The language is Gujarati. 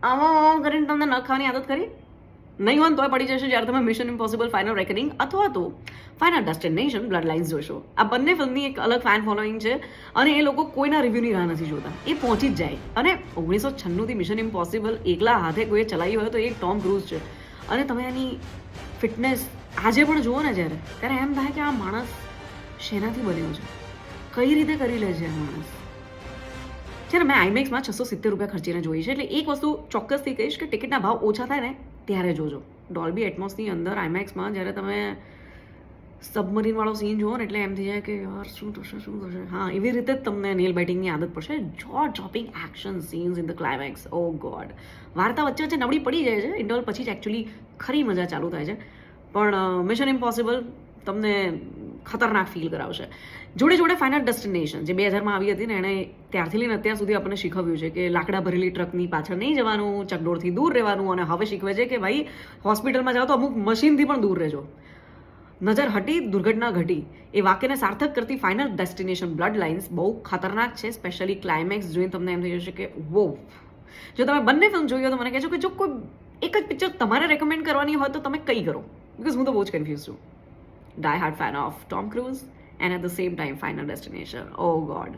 આમાં કરીને તમને ન ખાવાની આદત કરી નહીં હોય ને તોય પડી જશે જ્યારે તમે મિશન ઇમ્પોસિબલ ફાઇનલ રેકનિંગ અથવા તો ફાઇનલ ડેસ્ટિનેશન બ્લડ લાઇન્સ જોશો. આ બંને ફિલ્મની એક અલગ ફેન ફોલોઈંગ છે અને એ લોકો કોઈના રિવ્યૂની રાહ નથી જોતા, એ પહોંચી જ જાય. અને 1996થી મિશન ઇમ્પોસિબલ એકલા હાથે કોઈએ ચલાવી હોય તો એ ટોમ ક્રૂઝ છે. અને તમે એની ફિટનેસ આજે પણ જુઓ ને ત્યારે એમ થાય કે આ માણસ શેનાથી બન્યો છે, કઈ રીતે કરી લે છે આ માણસ. જ્યારે મેં આઈમેક્સમાં ₹670 ખર્ચીને જોઈ છે, એટલે એક વસ્તુ ચોક્કસથી કહીશ કે ટિકિટના ભાવ ઓછા થાય ને ત્યારે જોજો. ડોલ્બી એટમોસની અંદર આઈમેક્સમાં જ્યારે તમે સબમરીન વાળો સીન જુઓ ને એટલે એમ થઈ જાય કે યાર શું થશે. હા, એવી રીતે જ તમને નેલ બાઇટિંગની આદત પડશે. જો chopping action scenes in the climax, oh god. વાર્તા વચ્ચે વચ્ચે નબળી પડી જાય છે, ઇન્ટરવલ પછી જ એકચ્યુઅલી ખરી મજા ચાલુ થાય છે. પણ મિશન ઇમ્પોસિબલ તમને ખતરનાક ફીલ કરાવશે. જોડે જોડે ફાઇનલ ડેસ્ટિનેશન જે 2000માં આવી હતી ને, એણે ત્યારથી લઈને અત્યાર સુધી આપણને શીખવ્યું છે કે લાકડા ભરેલી ટ્રકની પાછળ નહીં જવાનું, ચકડોળથી દૂર રહેવાનું. અને હવે શીખવે છે કે ભાઈ હોસ્પિટલમાં જાઓ તો અમુક મશીનથી પણ દૂર રહેજો. નજર હટી દુર્ઘટના ઘટી, એ વાક્યને સાર્થક કરતી ફાઇનલ ડેસ્ટિનેશન બ્લડ લાઇન્સ બહુ ખતરનાક છે. સ્પેશિયલી ક્લાઇમેક્સ જોઈને તમને એમ થઈ જશે કે વો. જો તમે બંને ફિલ્મ જોઈ હોય તો મને કહેજો કે જો કોઈ એક જ પિક્ચર તમારે રેકમેન્ડ કરવાની હોય તો તમે કઈ કરો, બિકોઝ હું તો બહુ જ કન્ફ્યુઝ છું. Die hard fan of Tom Cruise and at the same time Final Destination. Oh God.